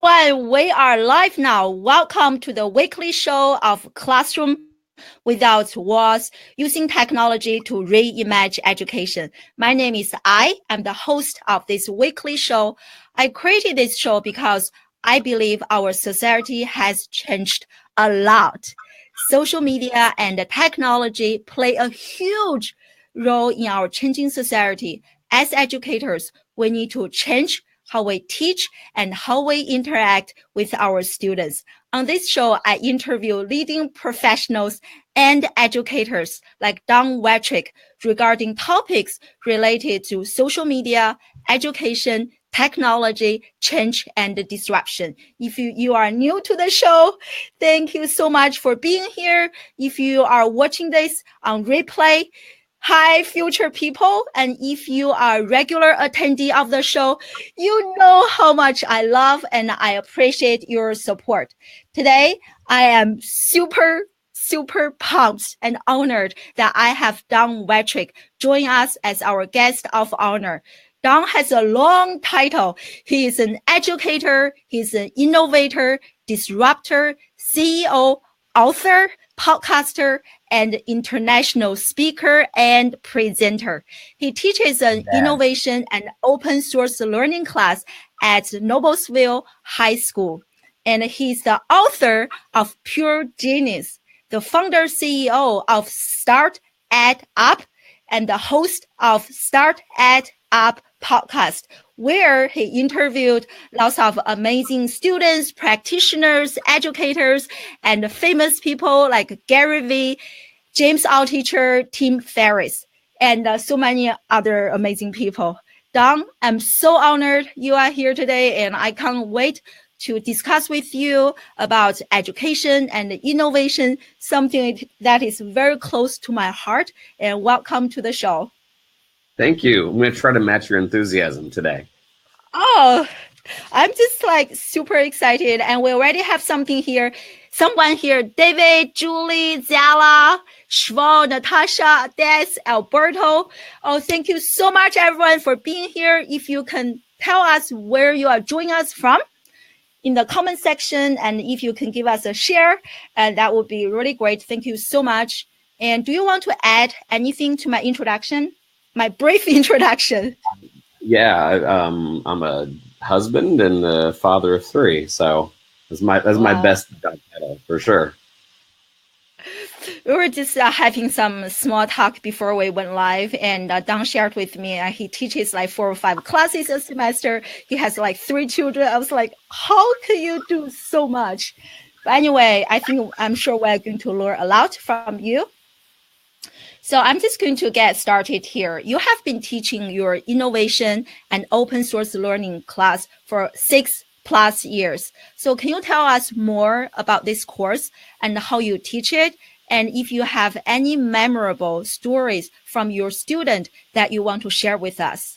Well, we are live now. Welcome to the weekly show of Classroom Without Walls, using technology to reimagine education. My name is I'm the host of this weekly show. I created this show because I believe our society has changed a lot. Social media and technology play a huge role in our changing society. As educators, we need to change how we teach and how we interact with our students. On this show, I interview leading professionals and educators like Don Wetrick regarding topics related to social media, education, technology, change, and disruption. If you are new to the show, thank you so much for being here. If you are watching this on replay, hi, future people. And if you are a regular attendee of the show, you know how much I love and I appreciate your support. Today, I am super pumped and honored that I have Don Wetrick join us as our guest of honor. Don has a long title. He is an educator, he's an innovator, disruptor, CEO, author, podcaster, and international speaker and presenter. He teaches an innovation and open source learning class at Noblesville High School. And he's the author of Pure Genius, the founder CEO of StartEdUp, and the host of StartEdUp podcast, where he interviewed lots of amazing students, practitioners, educators, and famous people like Gary Vee, James Altucher, Tim Ferriss, and so many other amazing people. Don, I'm so honored you are here today, and I can't wait to discuss with you about education and innovation, something that is very close to my heart. And welcome to the show. Thank you. I'm going to try to match your enthusiasm today. Oh, I'm just like super excited. And we already have someone here, David, Julie, Zala, Shval, Natasha, Des, Alberto. Oh, thank you so much, everyone, for being here. If you can tell us where you are joining us from in the comment section, and if you can give us a share, that would be really great. Thank you so much. And do you want to add anything to my introduction? My brief introduction. Yeah, I'm a husband and the father of 3, so that's my best title for sure. We were just having some small talk before we went live, and Don shared with me he teaches like 4 or 5 classes a semester. He has like 3 children. I was like, how can you do so much? But anyway, I'm sure we're going to learn a lot from you. So I'm just going to get started here. You have been teaching your innovation and open source learning class for 6+ years. So can you tell us more about this course and how you teach it? And if you have any memorable stories from your student that you want to share with us.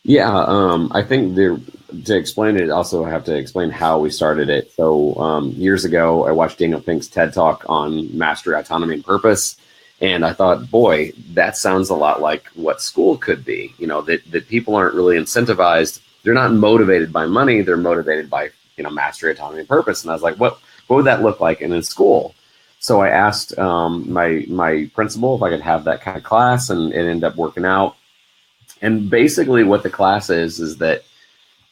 Yeah, I think to explain it, also I have to explain how we started it. So years ago, I watched Daniel Pink's TED Talk on mastery, autonomy, and purpose. And I thought, boy, that sounds a lot like what school could be. You know, that people aren't really incentivized. They're not motivated by money. They're motivated by, mastery, autonomy, and purpose. And I was like, what would that look like in school? So I asked my principal if I could have that kind of class, and it ended up working out. And basically what the class is that,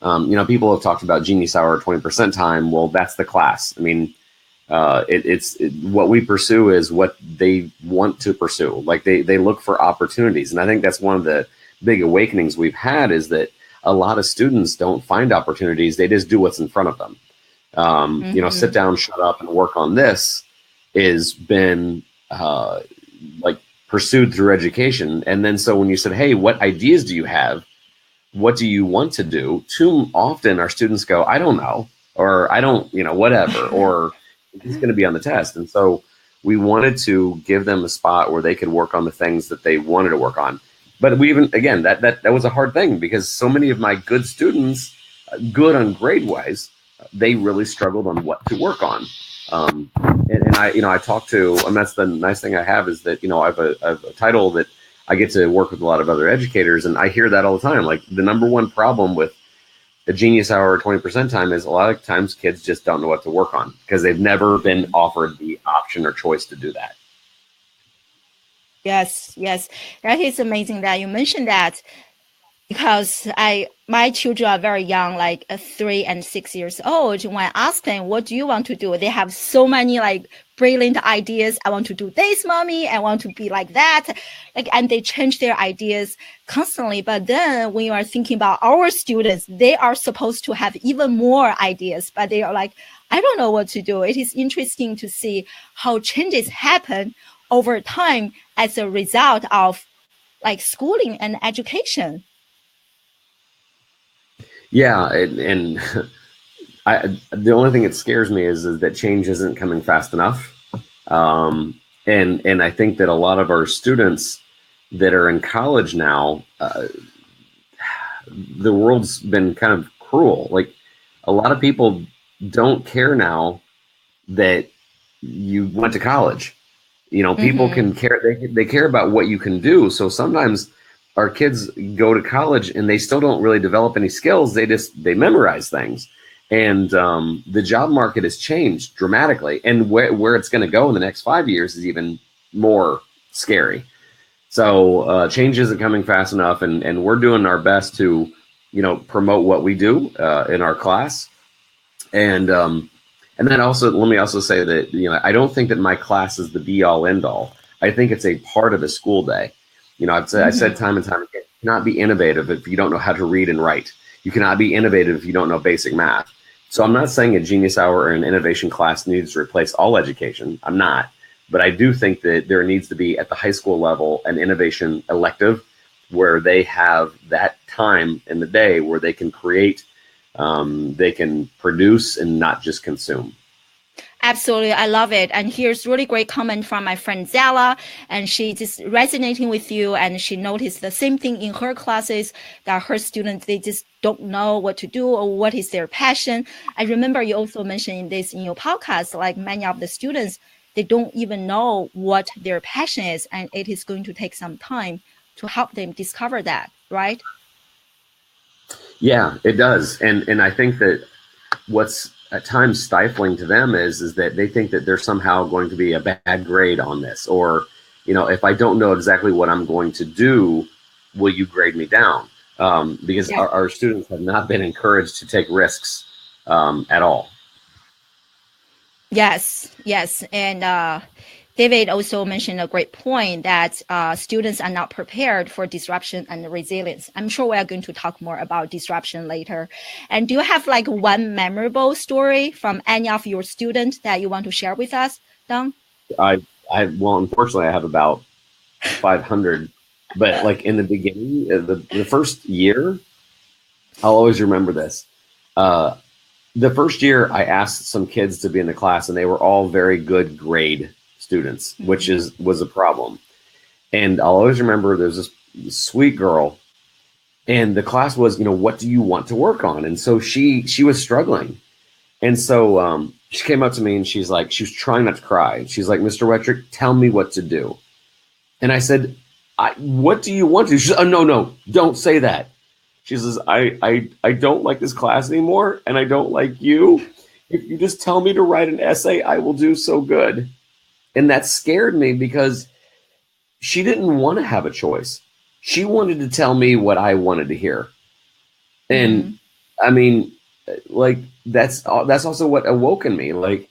people have talked about Genius Hour 20% time. Well, that's the class. I mean, what we pursue is what they want to pursue. Like they look for opportunities. And I think that's one of the big awakenings we've had, is that a lot of students don't find opportunities. They just do what's in front of them. Sit down, shut up, and work on this has been pursued through education. And then so when you said, hey, what ideas do you have? What do you want to do? Too often our students go, I don't know, or I don't, whatever, or it's going to be on the test. And so we wanted to give them a spot where they could work on the things that they wanted to work on. But that was a hard thing, because so many of my good students, good on grade wise, they really struggled on what to work on. And I talked to, and that's the nice thing I have, is that, I have a title that I get to work with a lot of other educators, and I hear that all the time. Like, the number one problem with the genius hour or 20% time is a lot of times kids just don't know what to work on because they've never been offered the option or choice to do that. Yes, yes. That is amazing that you mentioned that, because my children are very young, like 3 and 6 years old. When I ask them, what do you want to do? They have so many like brilliant ideas. I want to do this, mommy. I want to be like that. And they change their ideas constantly. But then when you are thinking about our students, they are supposed to have even more ideas, but they are like, I don't know what to do. It is interesting to see how changes happen over time as a result of like schooling and education. Yeah, and the only thing that scares me is that change isn't coming fast enough. And I think that a lot of our students that are in college now, the world's been kind of cruel. Like a lot of people don't care now that you went to college. You know, people can care. They care about what you can do. So sometimes our kids go to college and they still don't really develop any skills. They memorize things. And the job market has changed dramatically. And where it's going to go in the next 5 years is even more scary. So change isn't coming fast enough. And we're doing our best to, promote what we do in our class. And then also, let me also say that, I don't think that my class is the be all end all. I think it's a part of a school day. I said time and time again, you cannot be innovative if you don't know how to read and write. You cannot be innovative if you don't know basic math. So I'm not saying a genius hour or an innovation class needs to replace all education. I'm not. But I do think that there needs to be at the high school level an innovation elective where they have that time in the day where they can create, they can produce and not just consume. Absolutely. I love it. And here's really great comment from my friend Zala. And she just resonating with you. And she noticed the same thing in her classes, that her students, they just don't know what to do or what is their passion. I remember you also mentioning this in your podcast, like many of the students, they don't even know what their passion is. And it is going to take some time to help them discover that, right? Yeah, it does. And I think that what's at times stifling to them is that they think that there's somehow going to be a bad grade on this, or if I don't know exactly what I'm going to do, will you grade me down? Because our students have not been encouraged to take risks at all. Yes. And David also mentioned a great point that students are not prepared for disruption and resilience. I'm sure we are going to talk more about disruption later. And do you have like one memorable story from any of your students that you want to share with us, Dong? Well, unfortunately, I have about 500. But like in the beginning, the first year, I'll always remember this. The first year, I asked some kids to be in the class, and they were all very good grade students, which was a problem. And I'll always remember there's this sweet girl, and the class was, what do you want to work on? And so she was struggling. And so she came up to me and she was trying not to cry. She's like, Mr. Wettrick, tell me what to do. And I said, what do you want to do? She said, oh, no, don't say that. She says, I don't like this class anymore, and I don't like you. If you just tell me to write an essay, I will do so good. And that scared me because she didn't want to have a choice. She wanted to tell me what I wanted to hear. And I mean, like, that's also what awoke in me. Like,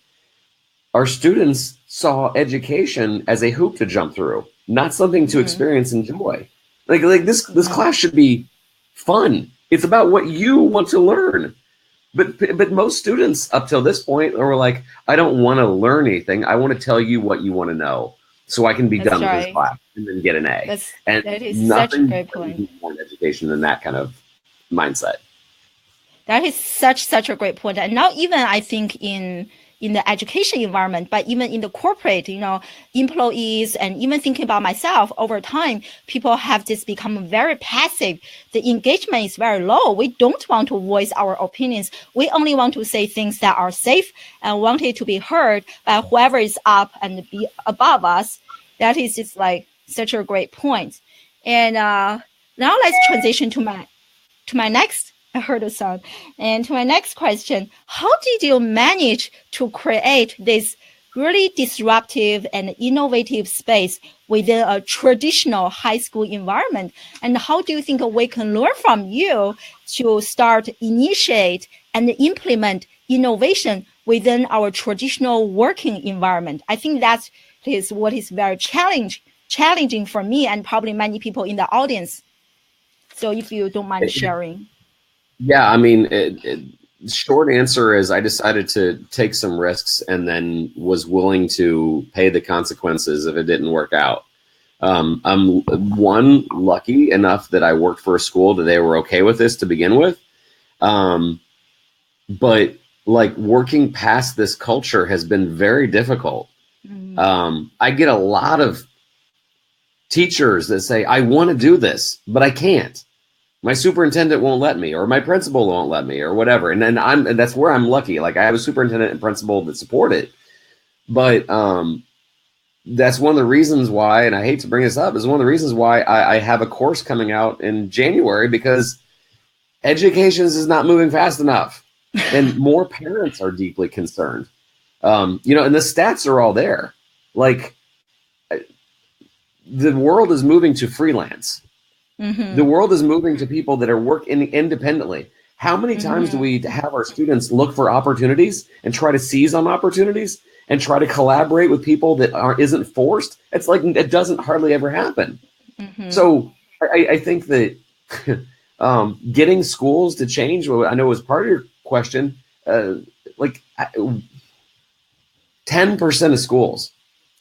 our students saw education as a hoop to jump through, not something to experience and enjoy. Like this class should be fun. It's about what you want to learn. But most students up till this point are like, I don't want to learn anything. I want to tell you what you want to know so I can be done with this class and then get an A. That is such a great point. More education than that kind of mindset. That is such a great point. And not even, I think, in the education environment, but even in the corporate, employees, and even thinking about myself, over time, people have just become very passive. The engagement is very low. We don't want to voice our opinions. We only want to say things that are safe and want it to be heard by whoever is up and be above us. That is just like such a great point. And now let's transition to my next I heard a sound. And to my next question, how did you manage to create this really disruptive and innovative space within a traditional high school environment? And how do you think we can learn from you to start, initiate, and implement innovation within our traditional working environment? I think that is what is very challenging for me and probably many people in the audience. So if you don't mind sharing. Yeah, I mean, short answer is I decided to take some risks and then was willing to pay the consequences if it didn't work out. I'm lucky enough that I worked for a school that they were okay with this to begin with. But like working past this culture has been very difficult. I get a lot of teachers that say, I want to do this, but I can't. My superintendent won't let me, or my principal won't let me, or whatever. And then that's where I'm lucky. Like I have a superintendent and principal that support it. But that's one of the reasons why, and I hate to bring this up, is one of the reasons why I have a course coming out in January, because education is not moving fast enough. And more parents are deeply concerned. And the stats are all there. Like the world is moving to freelance. The world is moving to people that are working independently. How many times do we have our students look for opportunities and try to seize on opportunities and try to collaborate with people that isn't forced? It's like it doesn't hardly ever happen. So I think that getting schools to change, I know was part of your question, 10% of schools.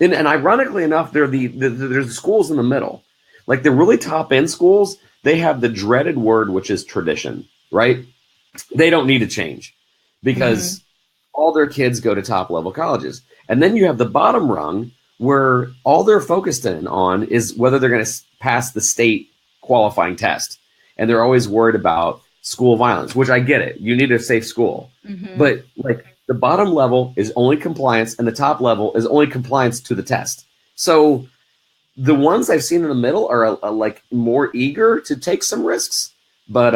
And ironically enough, there's the schools in the middle. Like the really top end schools, they have the dreaded word, which is tradition, right? They don't need to change because all their kids go to top level colleges. And then you have the bottom rung where all they're focused on is whether they're going to pass the state qualifying test. And they're always worried about school violence, which I get it. You need a safe school. But like the bottom level is only compliance and the top level is only compliance to the test. So the ones I've seen in the middle are like more eager to take some risks, but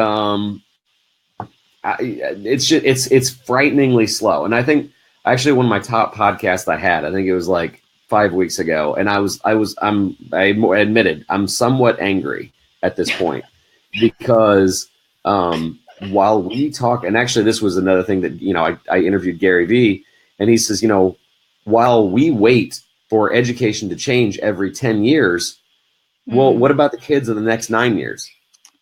it's frighteningly slow. And I think actually one of my top podcasts I think it was like 5 weeks ago, and I admitted I'm somewhat angry at this point because while we talk, and actually this was another thing that I interviewed Gary Vee, and he says while we wait for education to change every 10 years. Well, what about the kids in the next 9 years?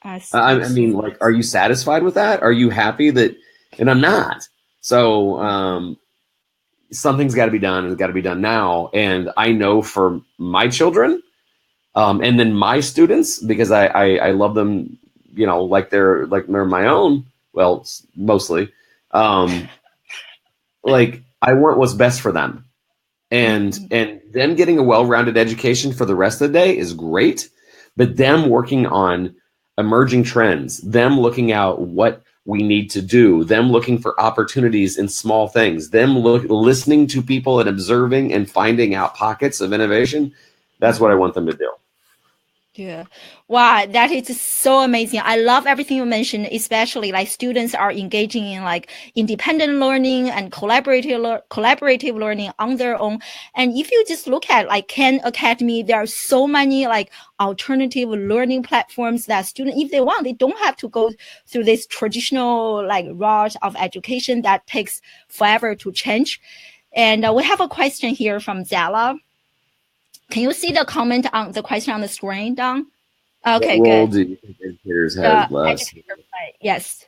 I mean, like, are you satisfied with that? Are you happy that, and I'm not. So something's got to be done, and it's got to be done now. And I know for my children and then my students, because I love them, like they're my own, well, mostly, like I want what's best for them. And them getting a well-rounded education for the rest of the day is great, but them working on emerging trends, them looking out what we need to do, them looking for opportunities in small things, them listening to people and observing and finding out pockets of innovation, that's what I want them to do. Yeah. Wow, that is so amazing. I love everything you mentioned, especially like students are engaging in like independent learning and collaborative learning on their own. And if you just look at like Khan Academy, there are so many like alternative learning platforms that students, if they want, they don't have to go through this traditional like route of education that takes forever to change. And we have a question here from Zala. Can you see the comment on the question on the screen, Don? Okay, what role good. do you think educators have? Yes.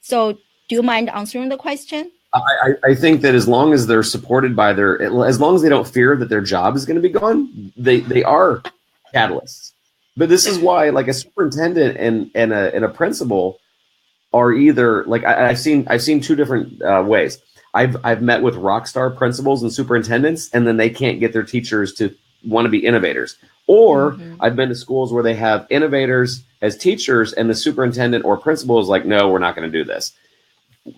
So do you mind answering the question? I think that as long as they're supported by as long as they don't fear that their job is going to be gone, they are catalysts. But this is why, like a superintendent and a principal are either like I've seen two different ways. I've met with rock star principals and superintendents, and then they can't get their teachers to want to be innovators. Or I've been to schools where they have innovators as teachers, and the superintendent or principal is like, no, we're not going to do this.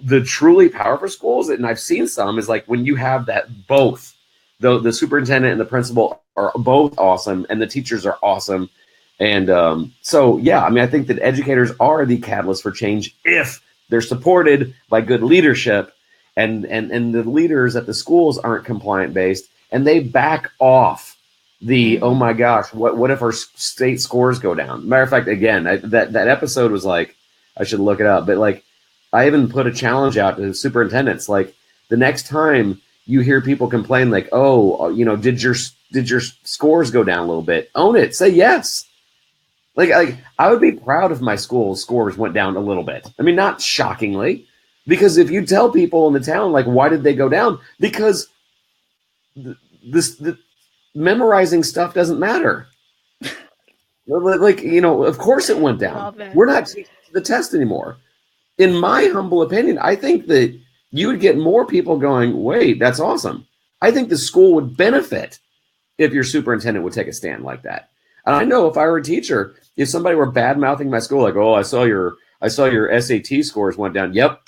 The truly powerful schools, and I've seen some, is like when you have that both, the superintendent and the principal are both awesome, and the teachers are awesome. And so, yeah, I mean, I think that educators are the catalyst for change if they're supported by good leadership, and the leaders at the schools aren't compliant based, and they back off the, oh my gosh, what if our state scores go down? Matter of fact, again, that episode was like, I should look it up, but like, I even put a challenge out to the superintendents, like, the next time you hear people complain, like, oh, you know, did your scores go down a little bit? Own it. Say yes. Like I would be proud if my school's scores went down a little bit. I mean, not shockingly, because if you tell people in the town, like, why did they go down? Because the memorizing stuff doesn't matter. Like, you know, of course it went down. We're not taking the test anymore. In my humble opinion, I think that you would get more people going, wait, that's awesome. I think the school would benefit if your superintendent would take a stand like that. And I know if I were a teacher, if somebody were bad mouthing my school, like, oh, I saw your SAT scores went down. Yep,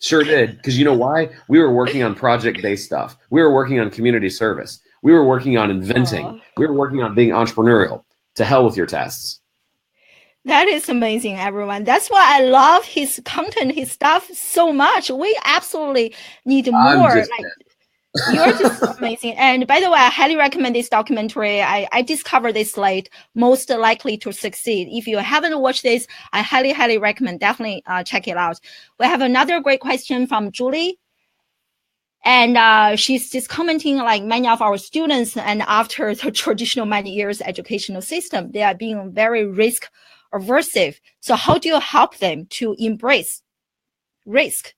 sure did. Because you know why? We were working on project-based stuff. We were working on community service. We were working on inventing. We were working on being entrepreneurial. To hell with your tests. That is amazing, everyone. That's why I love his content, his stuff so much. We absolutely need more. You're just amazing. And by the way, I highly recommend this documentary. I discovered this late, Most Likely to Succeed. If you haven't watched this, I highly, highly recommend. Definitely check it out. We have another great question from Julie. And she's just commenting, like, many of our students, and after the traditional many years educational system, they are being very risk aversive. So how do you help them to embrace risk?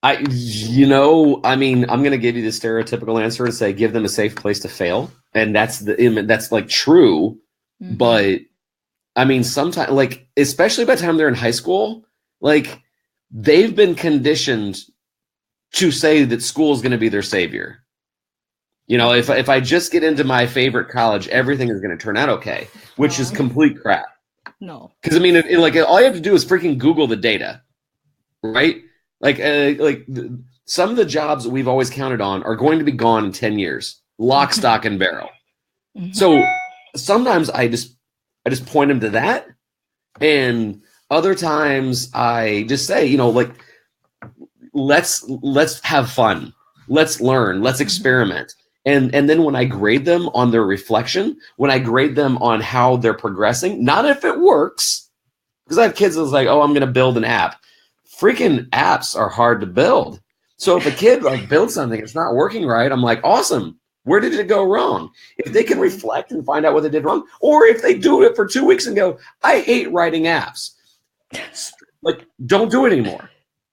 I mean, I'm going to give you the stereotypical answer and say, give them a safe place to fail. And that's like true. But I mean, sometimes, like, especially by the time they're in high school, like, they've been conditioned to say that school is going to be their savior. You know, if I just get into my favorite college, everything is going to turn out okay, which is complete crap. No. Because, I mean, like, all you have to do is freaking Google the data, right? Like some of the jobs that we've always counted on are going to be gone in 10 years, lock, stock, and barrel. So sometimes I just point them to that. And other times I just say, you know, like, let's have fun. Let's learn. Let's experiment. And then when I grade them on their reflection, when I grade them on how they're progressing, not if it works, because I have kids that's like, oh, I'm going to build an app. Freaking apps are hard to build. So if a kid like builds something, it's not working right, I'm like, awesome. Where did it go wrong? If they can reflect and find out what they did wrong, or if they do it for 2 weeks and go, I hate writing apps, like, don't do it anymore.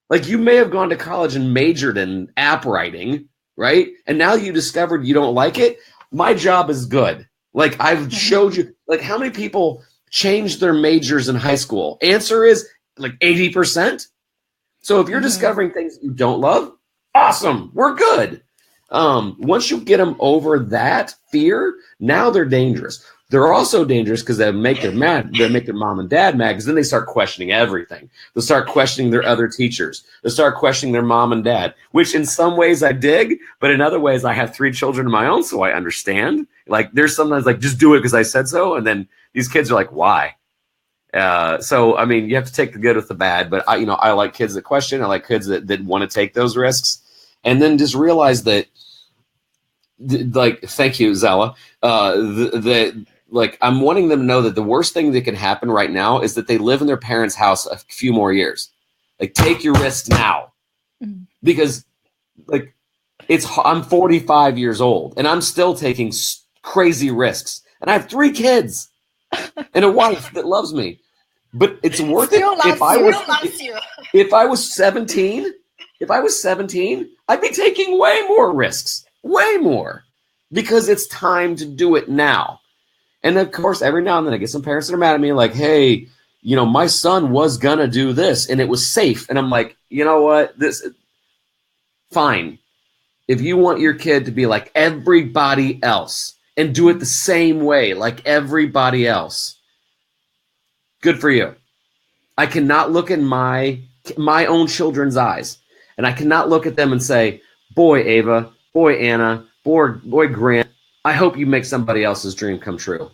Like, you may have gone to college and majored in app writing, right? And now you discovered you don't like it. My job is good. Like, I've showed you, like, how many people changed their majors in high school? Answer is like 80%. So if you're discovering things you don't love, awesome, we're good. Once you get them over that fear, now they're dangerous. They're also dangerous because they make their mom and dad mad, because then they start questioning everything. They'll start questioning their other teachers. They'll start questioning their mom and dad, which in some ways I dig, but in other ways I have 3 children of my own, so I understand. Like, there's sometimes like, just do it because I said so, and then these kids are like, why? So, I mean, you have to take the good with the bad, but I like kids that question. I like kids that want to take those risks, and then just realize that, like, thank you, Zella, like, I'm wanting them to know that the worst thing that can happen right now is that they live in their parents' house a few more years. Like, take your risks now, because, like, I'm 45 years old and I'm still taking crazy risks, and I have 3 kids and a wife that loves me. But it's worth it. If I was 17, I'd be taking way more risks, way more, because it's time to do it now. And of course, every now and then I get some parents that are mad at me, like, hey, my son was gonna do this and it was safe. And I'm like, you know what? Fine. If you want your kid to be like everybody else and do it the same way like everybody else, good for you. I cannot look in my own children's eyes, and I cannot look at them and say, boy, Ava, boy, Anna, boy, Grant, I hope you make somebody else's dream come true.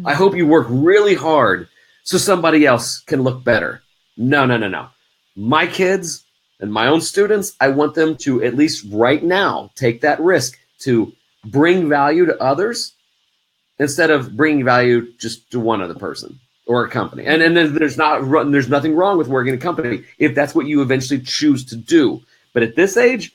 I hope you work really hard so somebody else can look better. No, no, no, no. My kids and my own students, I want them to at least right now take that risk to bring value to others instead of bringing value just to one other person or a company. And then there's nothing wrong with working in a company if that's what you eventually choose to do. But at this age,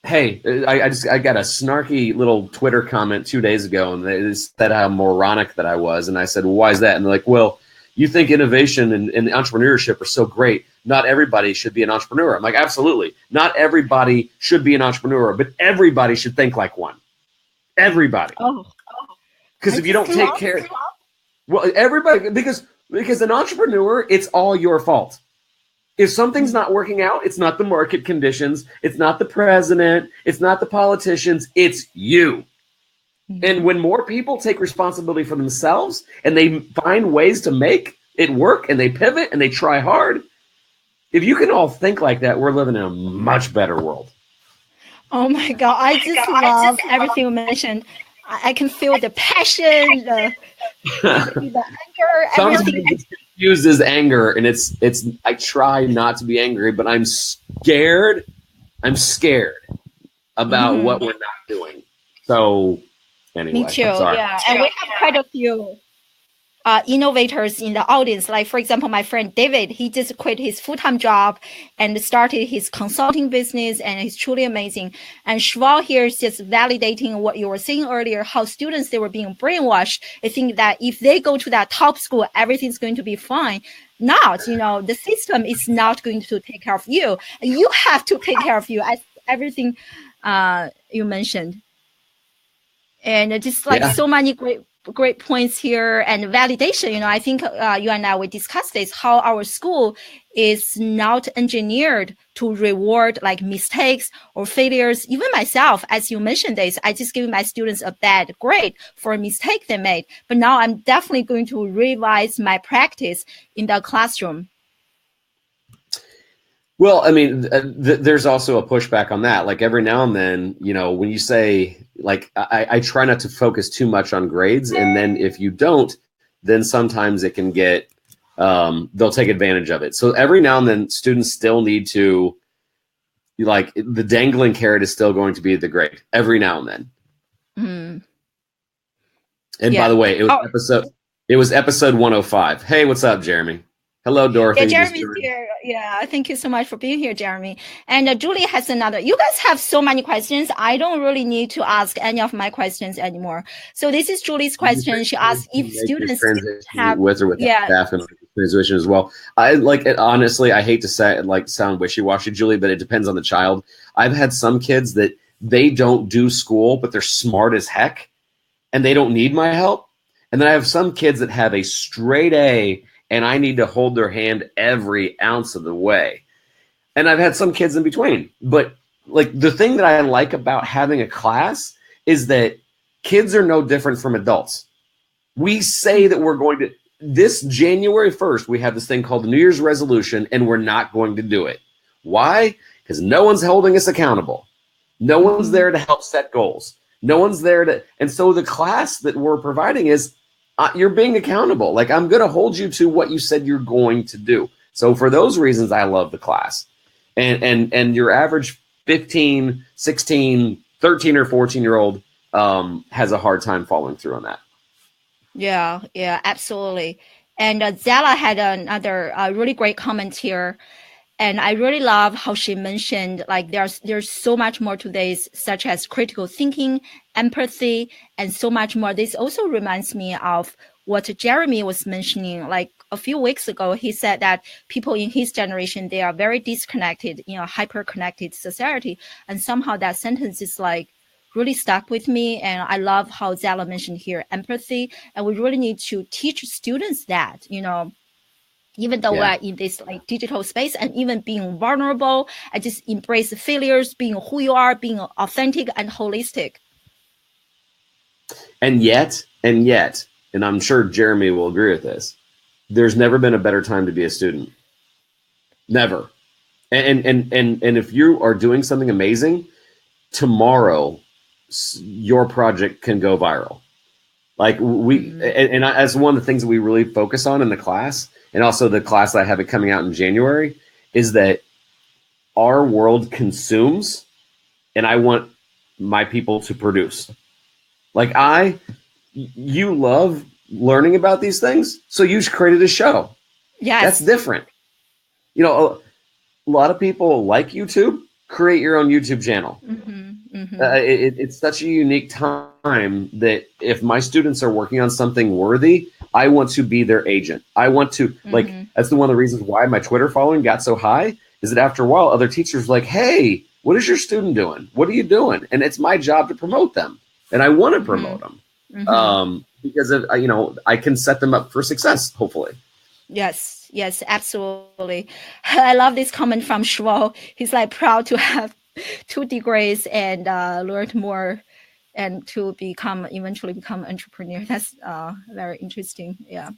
hey, I got a snarky little Twitter comment 2 days ago, and they said how moronic that I was. And I said, well, why is that? And they're like, well, you think innovation and entrepreneurship are so great. Not everybody should be an entrepreneur. I'm like, absolutely. Not everybody should be an entrepreneur, but everybody should think like one. Everybody. Because if you don't take care, well, everybody, because an entrepreneur, it's all your fault. If something's not working out, it's not the market conditions, it's not the president, it's not the politicians, it's you. And when more people take responsibility for themselves and they find ways to make it work and they pivot and they try hard, if you can all think like that, we're living in a much better world. Oh my God, I just love everything you mentioned. I can feel the passion, the anger, everything. It's confused as anger, and it's. I try not to be angry, but I'm scared. I'm scared about what we're not doing. So, anyway, me too. Yeah, and we have quite a few innovators in the audience. Like, for example, my friend David, he just quit his full-time job and started his consulting business, and he's truly amazing. And Shval here is just validating what you were saying earlier, how students, they were being brainwashed. They think that if they go to that top school, everything's going to be fine. Not, the system is not going to take care of you. You have to take care of you, as everything you mentioned. And just like so many great points here, and validation. I think you and I, we discussed this, how our school is not engineered to reward like mistakes or failures. Even myself, as you mentioned this, I just gave my students a bad grade for a mistake they made. But now I'm definitely going to revise my practice in the classroom. Well, I mean, there's also a pushback on that. Like every now and then, when you say, like, I try not to focus too much on grades. And then if you don't, then sometimes it can get, they'll take advantage of it. So every now and then students still need to, like, the dangling carrot is still going to be the grade every now and then. And by the way, it was episode 105. Hey, what's up, Jeremy? Hello, Dorothy. Yeah, Jeremy's here. Yeah, thank you so much for being here, Jeremy. And Julie has another. You guys have so many questions. I don't really need to ask any of my questions anymore. So this is Julie's question. She asked if students have with or without staff and transition as well. I like it, honestly. I hate to say sound wishy-washy, Julie, but it depends on the child. I've had some kids that they don't do school, but they're smart as heck, and they don't need my help. And then I have some kids that have a straight A, and I need to hold their hand every ounce of the way. And I've had some kids in between. But like the thing that I like about having a class is that kids are no different from adults. We say that we're going to, this January 1st, we have this thing called the New Year's resolution, and we're not going to do it. Why? Because no one's holding us accountable. No one's there to help set goals. No one's there to, and so the class that we're providing is, you're being accountable. Like, I'm going to hold you to what you said you're going to do. So for those reasons, I love the class. And your average 15, 16, 13 or 14-year-old has a hard time following through on that. Yeah, absolutely. And Zella had another really great comment here. And I really love how she mentioned, like, there's so much more to this, such as critical thinking, empathy, and so much more. This also reminds me of what Jeremy was mentioning. Like a few weeks ago, he said that people in his generation, they are very disconnected, hyper-connected society. And somehow that sentence is like really stuck with me. And I love how Zella mentioned here, empathy. And we really need to teach students that, even though we're in this like digital space, and even being vulnerable, and just embrace the failures, being who you are, being authentic and holistic. And yet, and I'm sure Jeremy will agree with this, there's never been a better time to be a student. Never. And if you are doing something amazing, tomorrow your project can go viral. Like as one of the things that we really focus on in the class, and also the class that I have it coming out in January, is that our world consumes, and I want my people to produce. Like you love learning about these things, so you've created a show. Yes. That's different. You know, a lot of people like YouTube. Create your own YouTube channel. It's such a unique time that if my students are working on something worthy, I want to be their agent. I want to, like, that's one of the reasons why my Twitter following got so high, is that after a while, other teachers were like, hey, what is your student doing? What are you doing? And it's my job to promote them. And I want to promote them because of, I can set them up for success, hopefully. Yes, absolutely. I love this comment from Shwo. He's like proud to have 2 degrees and learned more and to eventually become an entrepreneur. That's very interesting. Yeah.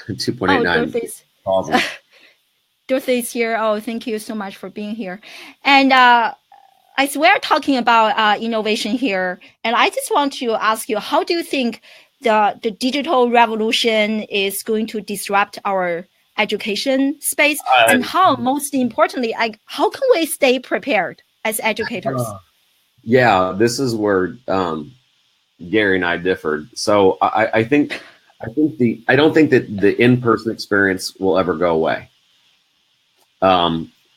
2.89. Awesome. Dorothy's here. Oh, thank you so much for being here. And as we're talking about innovation here, and I just want to ask you, how do you think the digital revolution is going to disrupt our education space? And how, most importantly, how can we stay prepared as educators? Yeah, this is where Gary and I differed. So I don't think that the in-person experience will ever go away.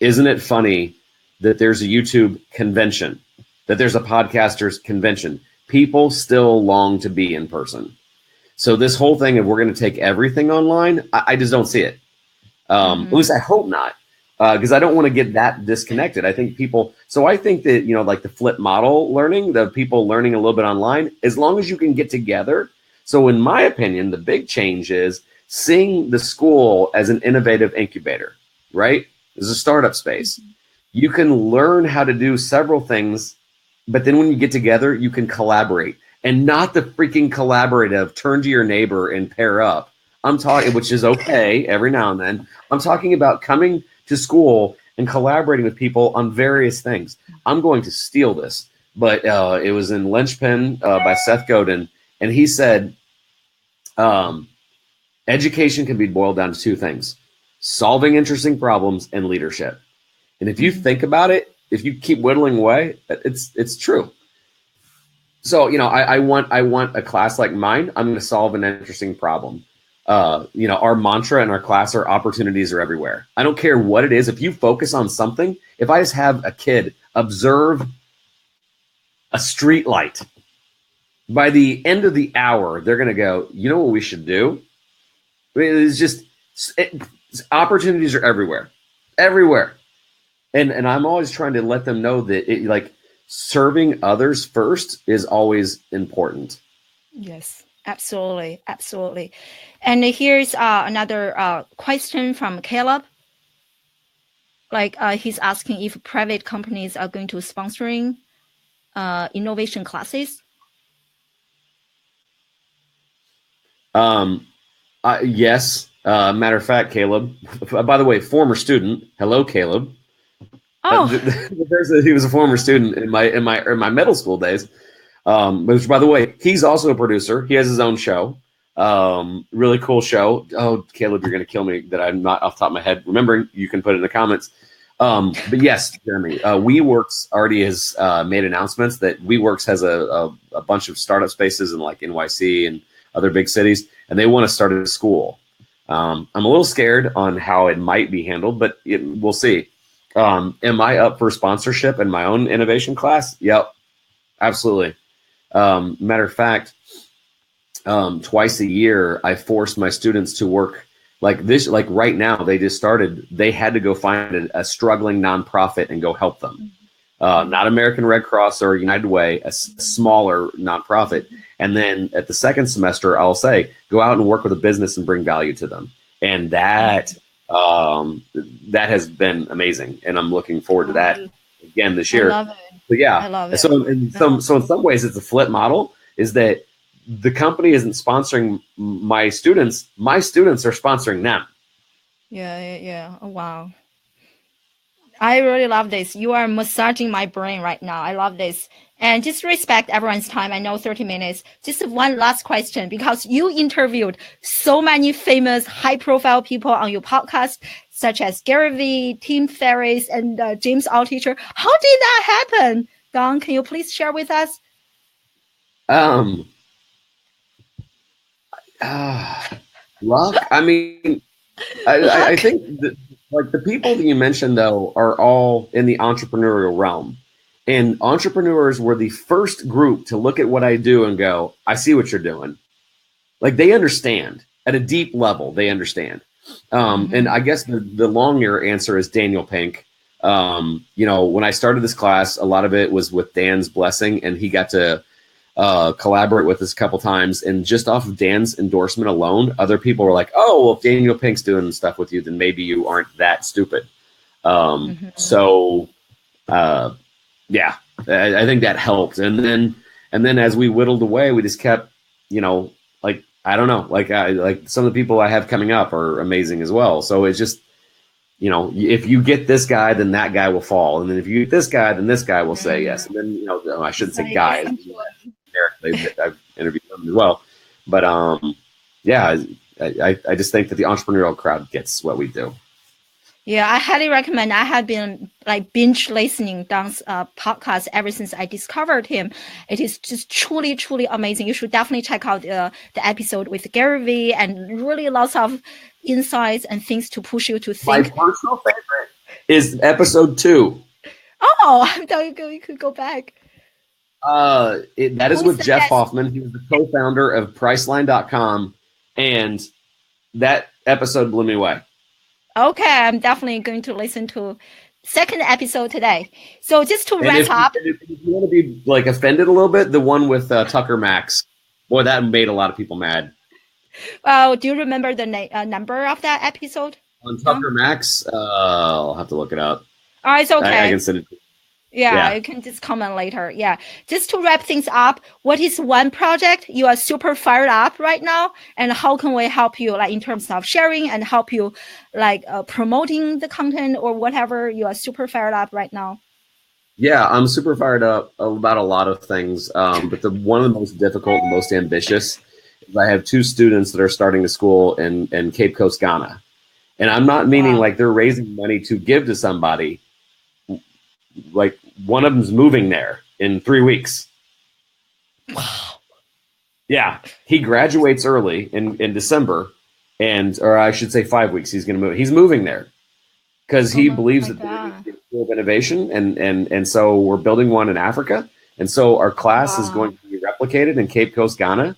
Isn't it funny that there's a YouTube convention, that there's a podcasters convention? People still long to be in person. So this whole thing of we're going to take everything online, I just don't see it. At least I hope not, because I don't want to get that disconnected. I think that, like the flip model learning, the people learning a little bit online, as long as you can get together. So in my opinion, the big change is seeing the school as an innovative incubator, right? There's a startup space. You can learn how to do several things, but then when you get together, you can collaborate, and not the freaking collaborative turn to your neighbor and pair up. I'm talking, which is okay every now and then. I'm talking about coming to school and collaborating with people on various things. I'm going to steal this, but it was in Linchpin by Seth Godin, and he said, education can be boiled down to 2 things: solving interesting problems and leadership. And if you think about it, if you keep whittling away, it's true. So, I want a class like mine. I'm going to solve an interesting problem. Our mantra in our class are opportunities are everywhere. I don't care what it is. If you focus on something, if I just have a kid observe a street light, by the end of the hour, they're going to go, you know what we should do? Opportunities are everywhere. And I'm always trying to let them know that serving others first is always important. Yes, absolutely. And here's another question from Caleb. He's asking if private companies are going to sponsoring innovation classes. Yes. Matter of fact, Caleb, by the way, former student. Hello, Caleb. Oh, he was a former student in my middle school days. Which, by the way, he's also a producer. He has his own show. Really cool show. Oh, Caleb, you're going to kill me that I'm not off the top of my head. Remember, you can put it in the comments. But yes, Jeremy, WeWorks already has made announcements that WeWorks has a bunch of startup spaces in NYC and other big cities, and they want to start a school. I'm a little scared on how it might be handled, but we'll see. Am I up for sponsorship in my own innovation class? Yep, absolutely. Matter of fact, twice a year, I force my students to work like this. Like right now, they had to go find a struggling nonprofit and go help them. Not American Red Cross or United Way, a smaller nonprofit. And then at the second semester, I'll say, go out and work with a business and bring value to them. And that has been amazing. And I'm looking forward to that again this year. I love it. But yeah. I love it. So in some ways, it's a flip model, is that the company isn't sponsoring my students are sponsoring them. Yeah. Oh, wow. I really love this. You are massaging my brain right now. I love this. And just respect everyone's time. I know 30 minutes. Just one last question, because you interviewed so many famous high profile people on your podcast, such as Gary Vee, Tim Ferriss, and James Altucher. How did that happen? Don, can you please share with us? Luck. I mean, I think that, like, the people that you mentioned though are all in the entrepreneurial realm, and entrepreneurs were the first group to look at what I do and go, I see what you're doing. Like, they understand at a deep level. They understand. And I guess the longer answer is Daniel Pink. When I started this class, a lot of it was with Dan's blessing, and he got to collaborate with us a couple times. And just off of Dan's endorsement alone, other people were like, oh, well, if Daniel Pink's doing stuff with you, then maybe you aren't that stupid. Yeah, I think that helped. And then as we whittled away, we just kept, like, I don't know, like some of the people I have coming up are amazing as well. So it's just, if you get this guy, then that guy will fall. And then if you get this guy, then this guy will say yes. And then, I shouldn't say guys. I've interviewed them as well. But yeah, I just think that the entrepreneurial crowd gets what we do. Yeah, I highly recommend. I have been like binge listening Don's podcast ever since I discovered him. It is just truly, truly amazing. You should definitely check out the episode with Gary Vee, and really lots of insights and things to push you to think. My personal favorite is episode 2. Oh, I thought you could go back. That is with Jeff Hoffman. He was the co-founder of Priceline.com, and that episode blew me away. Okay, I'm definitely going to listen to second episode today. So just to wrap up. If you want to be like offended a little bit, the one with Tucker Max, boy, that made a lot of people mad. Do you remember the number of that episode? On Tucker Max, I'll have to look it up. Oh, it's okay. I can send it to you. Yeah, you can just comment later. Yeah. Just to wrap things up, what is one project you are super fired up right now? And how can we help you, like, in terms of sharing and help you, like, promoting the content or whatever you are super fired up right now? Yeah, I'm super fired up about a lot of things. But one of the most difficult and most ambitious is I have 2 students that are starting a school in Cape Coast, Ghana. And I'm not meaning like they're raising money to give to somebody. Like, one of them's moving there in 3 weeks. Wow. Yeah. He graduates early in December, or I should say 5 weeks. He's going to move. He's moving there because he believes that they're a school of innovation. And so we're building one in Africa. And so our class is going to be replicated in Cape Coast, Ghana.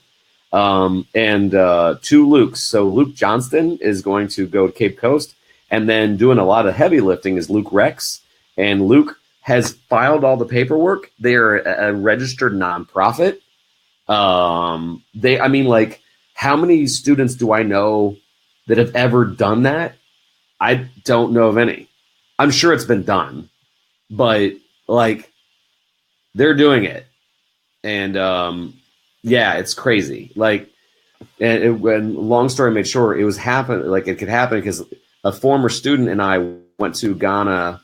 And 2 Lukes. So Luke Johnston is going to go to Cape Coast, and then doing a lot of heavy lifting is Luke Rex. And Luke has filed all the paperwork. They are a registered nonprofit. How many students do I know that have ever done that? I don't know of any. I'm sure it's been done, but like, they're doing it. And yeah, it's crazy. Like, when long story made short, it could happen because a former student and I went to Ghana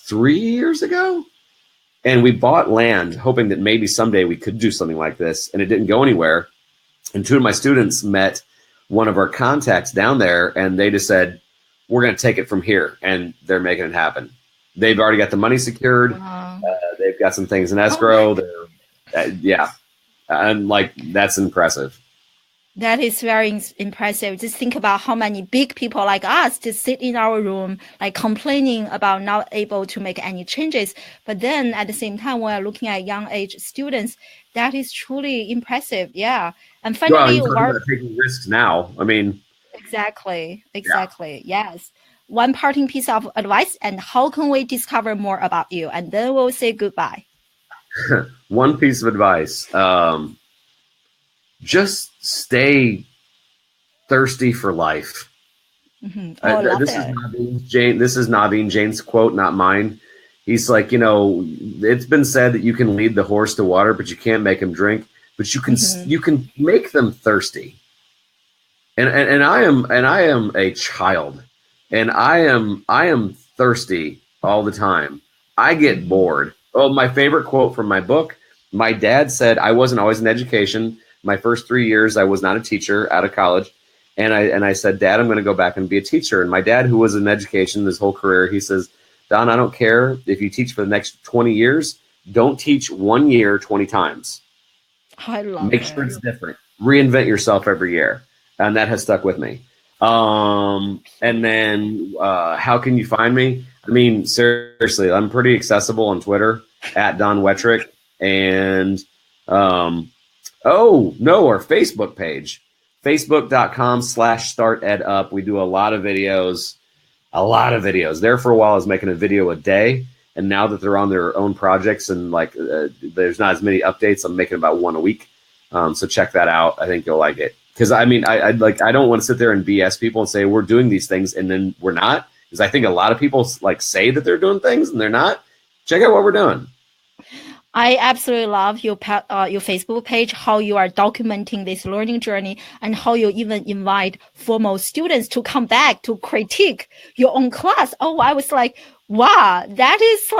3 years ago, and we bought land hoping that maybe someday we could do something like this, and it didn't go anywhere. And 2 of my students met one of our contacts down there, and they just said, we're going to take it from here, and they're making it happen. They've already got the money secured. They've got some things in escrow. And like, that's impressive. That is very impressive. Just think about how many big people like us just sit in our room, like, complaining about not able to make any changes. But then at the same time, we're looking at young age students. That is truly impressive. Yeah. And finally, about taking risks now. I mean, exactly. Yes. One parting piece of advice, and how can we discover more about you? And then we'll say goodbye. One piece of advice. Just stay thirsty for life. This is Naveen Jain's quote, not mine. He's like, it's been said that you can lead the horse to water, but you can't make him drink. But you can make them thirsty. And I am a child, and I am thirsty all the time. I get bored. Oh, my favorite quote from my book, my dad said, I wasn't always in education. My first 3 years, I was not a teacher out of college. And I said, Dad, I'm going to go back and be a teacher. And my dad, who was in education his whole career, he says, Don, I don't care if you teach for the next 20 years. Don't teach 1 year 20 times. I love Make it. sure it's different. Reinvent yourself every year. And that has stuck with me. And then how can you find me? I mean, seriously, I'm pretty accessible on Twitter at Don Wettrick. And our Facebook page, facebook.com/StartEdUp. We do a lot of videos. There for a while I was making a video a day. And now that they're on their own projects and there's not as many updates, I'm making about one a week. So check that out. I think you'll like it. Because I mean, I don't want to sit there and BS people and say we're doing these things and then we're not. Because I think a lot of people say that they're doing things and they're not. Check out what we're doing. I absolutely love your Facebook page, how you are documenting this learning journey and how you even invite former students to come back to critique your own class. Oh, I was like, wow, that is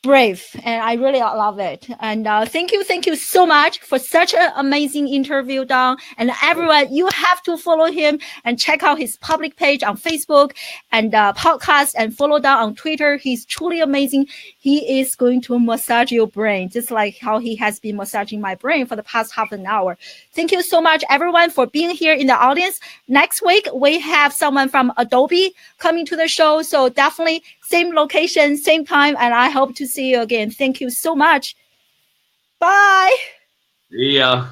brave. And I really love it. And thank you so much for such an amazing interview, Don. And everyone, you have to follow him and check out his public page on Facebook and podcast and follow Don on Twitter. He's truly amazing. He is going to massage your brain, just like how he has been massaging my brain for the past half an hour. Thank you so much, everyone, for being here in the audience. Next week, we have someone from Adobe coming to the show. So definitely same location, same time, and I hope to see you again. Thank you so much. Bye. See ya.